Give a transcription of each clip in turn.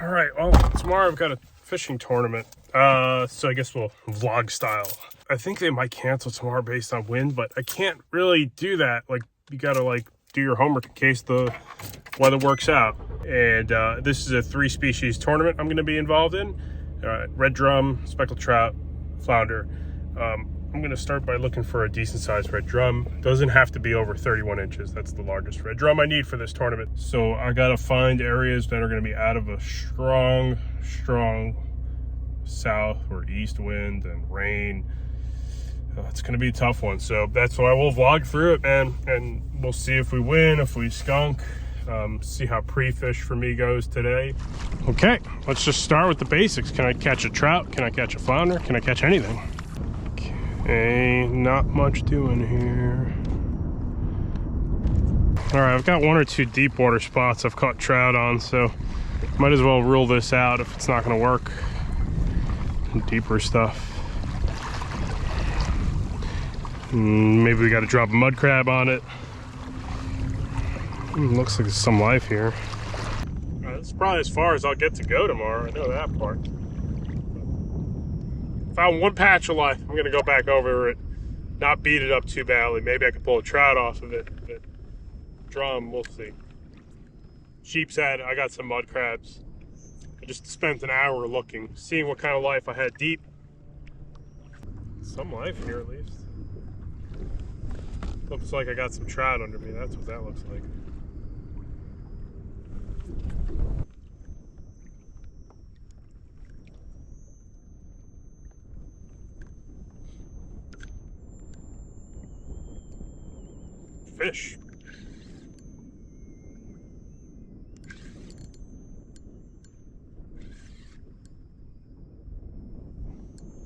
All right, well, tomorrow I've got a fishing tournament. So I guess we'll vlog style. I think they might cancel tomorrow based on wind, but I can't really do that. Like, you gotta like do your homework in case the weather works out. And this is a 3-species tournament I'm gonna be involved in. Red drum, speckled trout, flounder. I'm gonna start by looking for a decent sized red drum. Doesn't have to be over 31 inches. That's the largest red drum I need for this tournament. So I gotta find areas that are gonna be out of a strong south or east wind and rain. It's gonna be a tough one. So that's why we'll vlog through it, man. And we'll see if we win, if we skunk. See how pre-fish for me goes today. Okay, let's just start with the basics. Can I catch a trout? Can I catch a flounder? Can I catch anything? Okay, not much doing here. All right, I've got 1 or 2 deep water spots I've caught trout on, so might as well rule this out if it's not gonna work. Deeper stuff. Maybe we gotta drop a mud crab on it. Looks like there's some life here. This is probably as far as I'll get to go tomorrow. I know that part. Found one patch of life. I'm gonna go back over it, not beat it up too badly. Maybe I could pull a trout off of it. But drum, we'll see. Sheep's head, I got some mud crabs. I just spent an hour looking, seeing what kind of life I had deep. Some life here at least. Looks like I got some trout under me. That's what that looks like. Fish.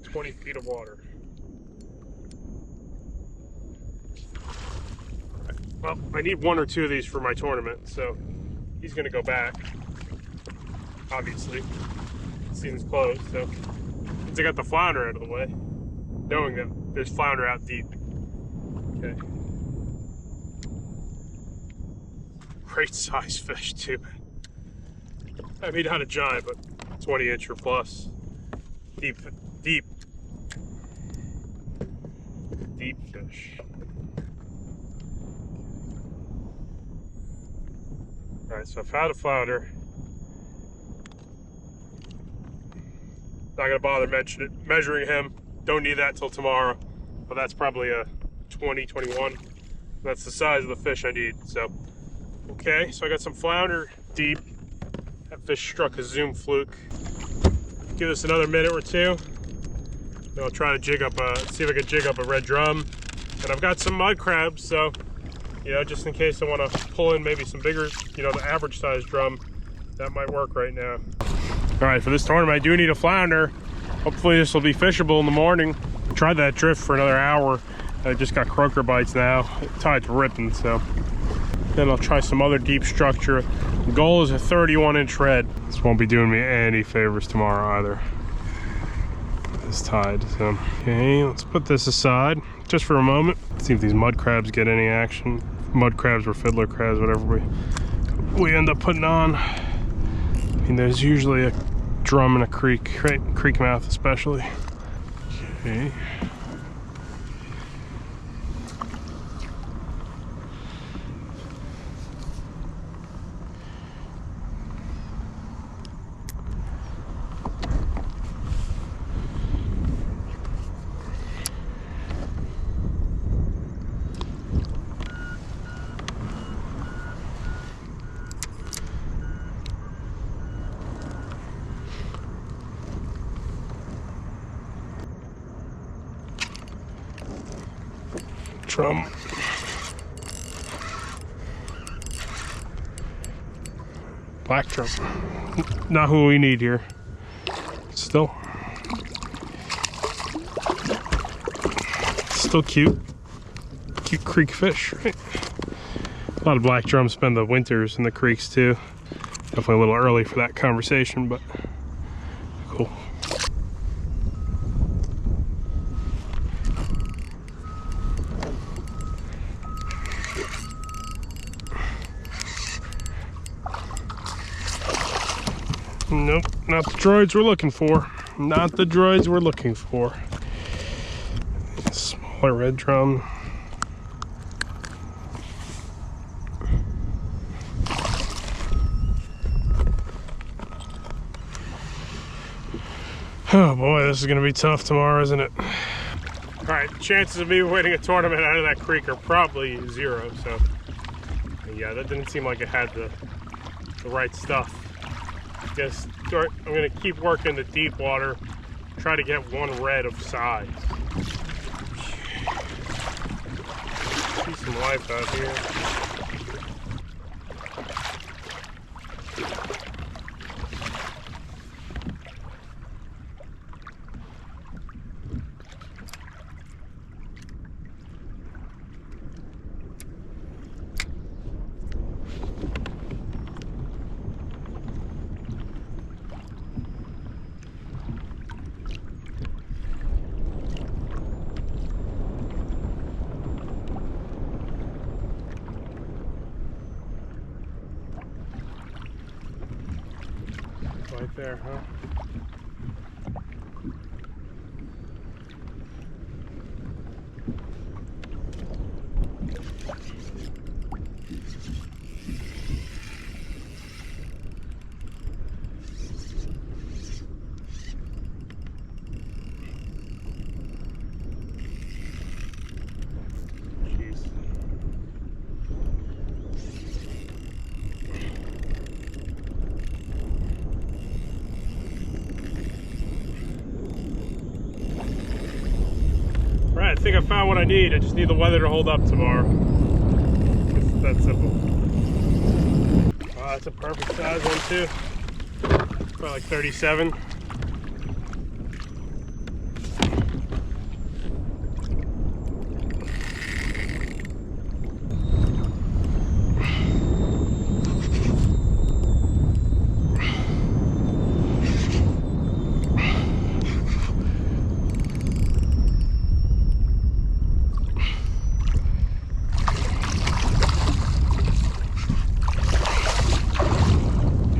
"20 feet of water." Well, I need 1 or 2 of these for my tournament, so he's gonna go back. Obviously, season's closed, so since I got the flounder out of the way, knowing that there's flounder out deep. Okay. Great size fish too. I mean, not a giant, but 20 inch or plus. Deep fish. All right, so I found a flounder. Not gonna bother measuring him. Don't need that till tomorrow, but that's probably a 20, 21. That's the size of the fish I need, so. Okay, so I got some flounder deep. That fish struck a zoom fluke. Give this another minute or 2. Then I'll try to jig up see if I can jig up a red drum. And I've got some mud crabs, so, you know, just in case I want to pull in maybe some bigger, you know, the average size drum, that might work right now. All right, for this tournament, I do need a flounder. Hopefully this will be fishable in the morning. Tried that drift for another hour. I just got croaker bites now. Tide's ripping, so. Then I'll try some other deep structure. The goal is a 31-inch red. This won't be doing me any favors tomorrow either. This tide, so. Okay, let's put this aside just for a moment. See if these mud crabs get any action. Mud crabs or fiddler crabs, whatever we end up putting on. I mean, there's usually a drum in a creek, right? Creek mouth especially. Okay. Drum. Black drum. Not who we need here. Still cute. Cute creek fish, right? A lot of black drums spend the winters in the creeks too. Definitely a little early for that conversation, but cool. Nope, not the droids we're looking for. Not the droids we're looking for. Smaller red drum. Oh boy, this is gonna be tough tomorrow, isn't it? All right, chances of me winning a tournament out of that creek are probably 0, so. Yeah, that didn't seem like it had the right stuff. Guess I'm gonna keep working the deep water, try to get one red of size. See some life out here. Right there, huh? I think I found what I need. I just need the weather to hold up tomorrow. It's that simple. That's a perfect size one too. Probably like 37.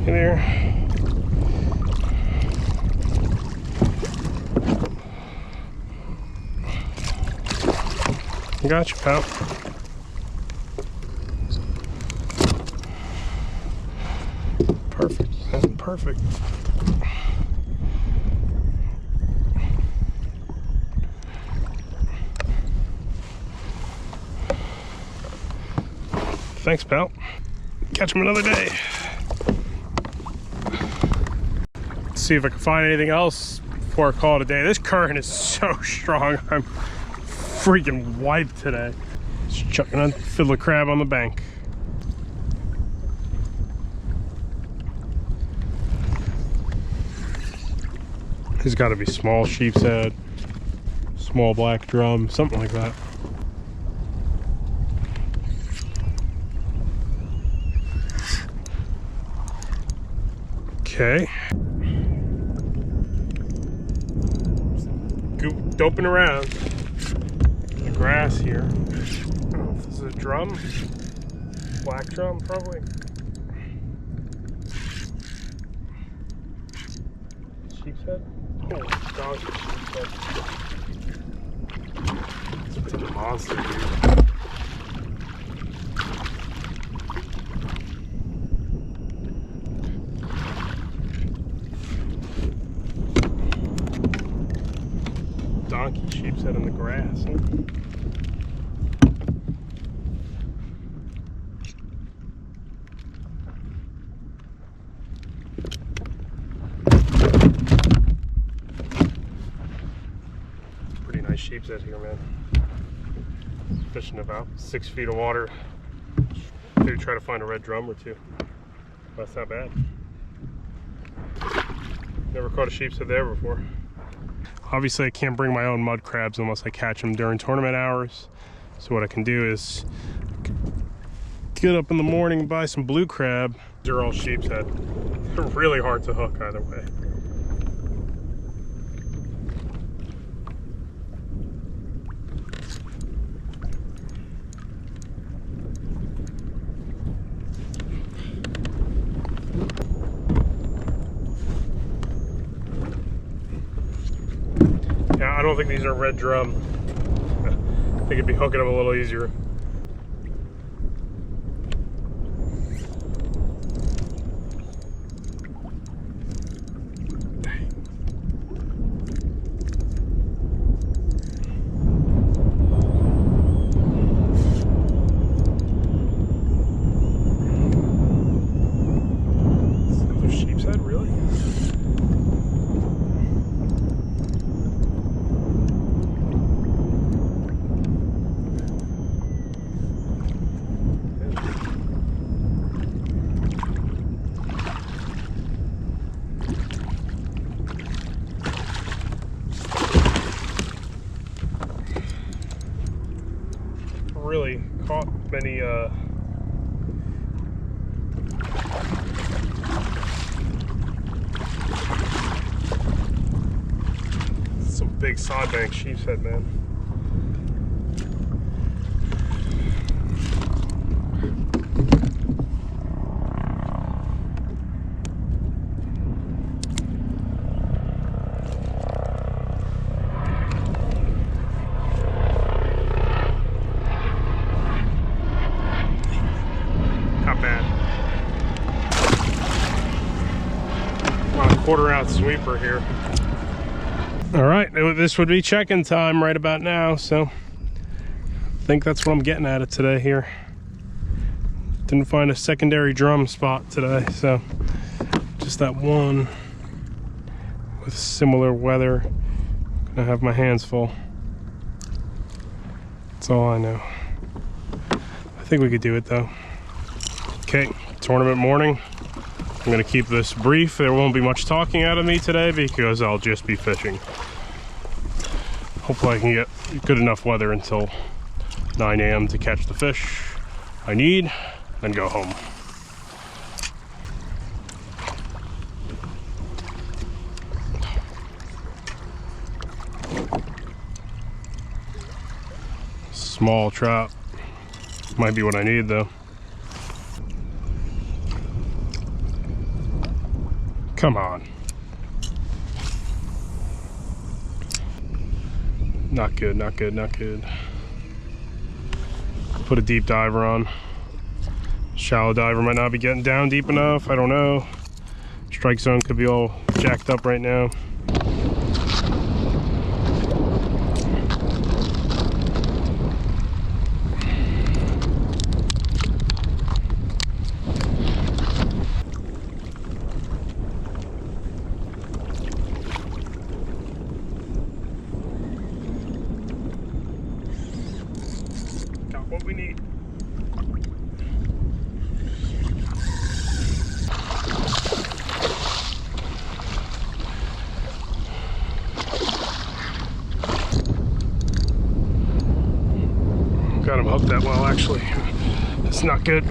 There. Got you, pal. Perfect. That's perfect. Thanks, pal. Catch him another day. See if I can find anything else before I call it a day. This current is so strong. I'm freaking wiped today. Just chucking a fiddler crab on the bank. There's got to be small sheep's head, small black drum, something like that. Okay. Doping around the grass here. I don't know if this is a drum, black drum probably. Sheep's head? Oh, donkey sheep's head. It's a monster, dude. Donkey sheep's head in the grass. Huh? Pretty nice sheep's head here, man. Fishing about 6 feet of water. Maybe try to find a red drum or two. That's not bad. Never caught a sheep's head there before. Obviously I can't bring my own mud crabs unless I catch them during tournament hours. So what I can do is get up in the morning and buy some blue crab. These are all sheep's head. They're really hard to hook either way. don't think these are red drum. I think it'd be hooking them a little easier. Really caught many some big sodbank sheepshead, man. Quarter-ounce sweeper here. All right, this would be check-in time right about now, so I think that's what I'm getting at it today here. Didn't find a secondary drum spot today, so just that one with similar weather. Gonna have my hands full. That's all I know. I think we could do it though. Okay, tournament morning. I'm gonna keep this brief. There won't be much talking out of me today because I'll just be fishing. Hopefully I can get good enough weather until 9 a.m. to catch the fish I need, then go home. Small trout. Might be what I need though. Come on. Not good, not good, not good. Put a deep diver on. Shallow diver might not be getting down deep enough, I don't know. Strike zone could be all jacked up right now. What we need. Got him hooked that well, actually. It's not good.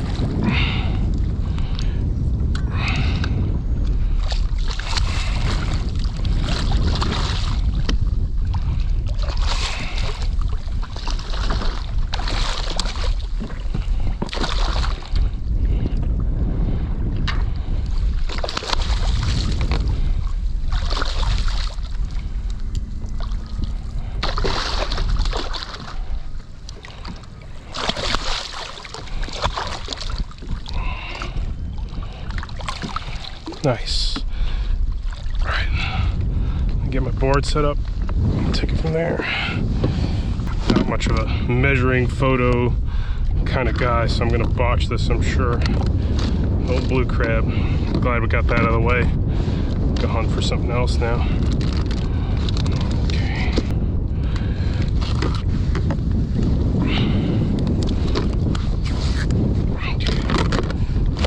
Nice. All right, get my board set up, take it from there. Not much of a measuring photo kind of guy, so I'm gonna botch this, I'm sure. Old blue crab. Glad we got that out of the way. Go hunt for something else now. Okay.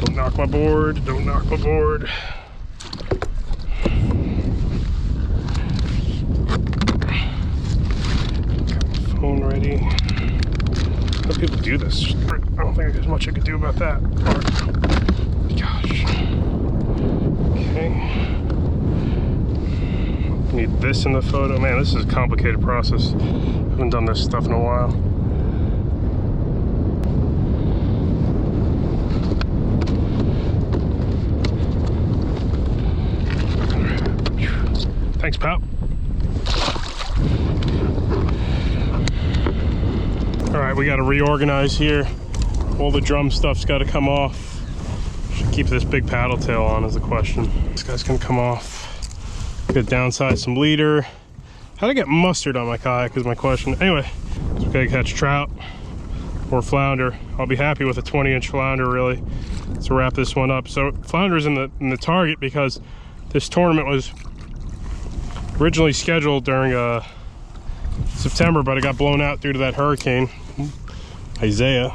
Don't knock my board, don't knock my board. Phone ready. How do people do this? I don't think there's much I could do about that. Gosh. Okay. Need this in the photo. Man, this is a complicated process. Haven't done this stuff in a while. Thanks, pal. All right, we got to reorganize here. All the drum stuff's got to come off. Should keep this big paddle tail on is the question. This guy's gonna come off. Got to downsize some leader. How to get mustard on my kayak is my question. Anyway, so we gotta catch trout or flounder. I'll be happy with a 20-inch flounder, really, to wrap this one up. So flounder's in the target because this tournament was originally scheduled during September, but it got blown out due to that hurricane, Isaiah.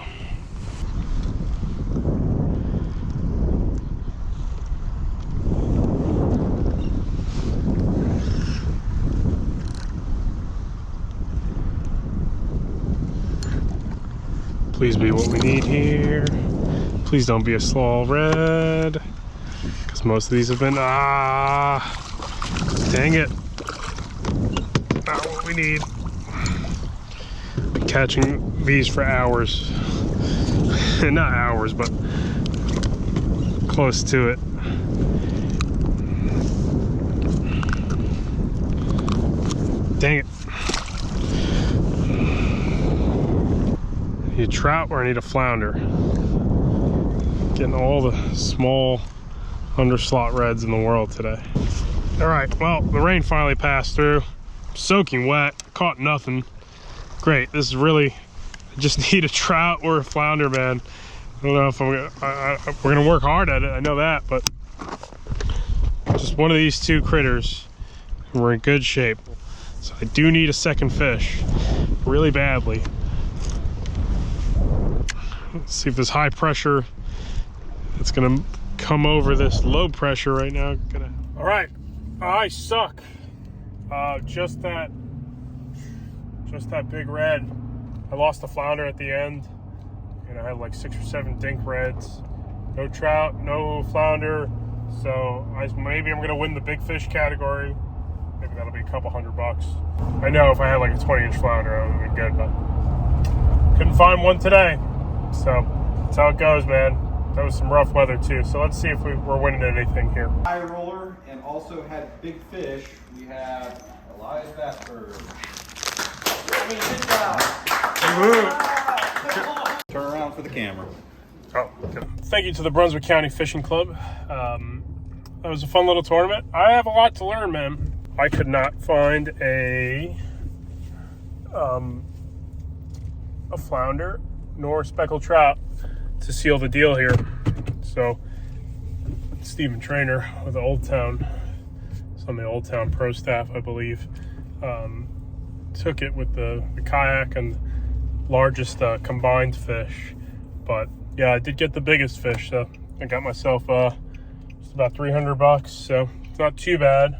Please be what we need here. Please don't be a slaw red, because most of these have been, dang it. Not what we need. Been catching these for hours. Not hours, but close to it. Dang it. I need a trout or I need a flounder. Getting all the small underslot reds in the world today. All right, well, the rain finally passed through. Soaking wet, caught nothing. Great, this is really, I just need a trout or a flounder, man. I don't know if we're gonna work hard at it, I know that, but just one of these two critters, and we're in good shape. So I do need a second fish, really badly. Let's see if this high pressure, it's gonna come over this low pressure right now. All right, I suck. Just that big red. I lost the flounder at the end, and I had like 6 or 7 dink reds. No trout, no flounder. So maybe I'm gonna win the big fish category. Maybe that'll be a couple $100. I know if I had like a 20-inch flounder, I would have been good, but couldn't find one today. So that's how it goes, man. That was some rough weather too. So let's see if we're winning anything here. High roller and also had big fish. We have Elias Bassberg. Turn around for the camera. Oh, okay. Thank you to the Brunswick County Fishing Club. That was a fun little tournament. I have a lot to learn, man. I could not find a flounder nor speckled trout to seal the deal here. So Stephen Trainer with the Old Town, some of the Old Town pro staff, I believe, took it with the kayak and largest combined fish. But yeah, I did get the biggest fish, so I got myself just about $300, so it's not too bad.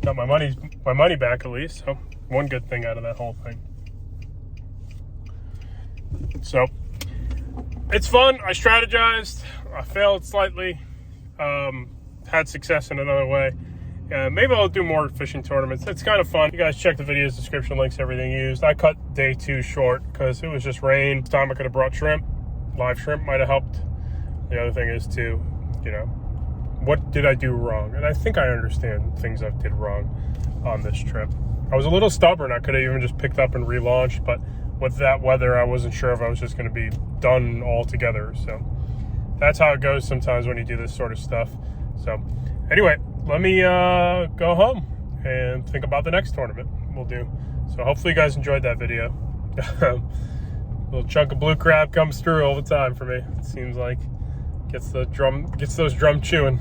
Got my money back at least, so one good thing out of that whole thing. So it's fun. I strategized. I failed slightly. Had success in another way. Maybe I'll do more fishing tournaments. It's kind of fun. You guys check the videos, description links, everything used. I cut day 2 short because it was just rain. This time I could have brought shrimp. Live shrimp might have helped. The other thing is too, you know, what did I do wrong? And I think I understand things I did wrong on this trip. I was a little stubborn. I could have even just picked up and relaunched, but with that weather, I wasn't sure if I was just going to be done altogether. So that's how it goes sometimes when you do this sort of stuff. So anyway, let me go home and think about the next tournament we'll do. So hopefully you guys enjoyed that video. Little chunk of blue crab comes through all the time for me. It seems like gets those drum chewing.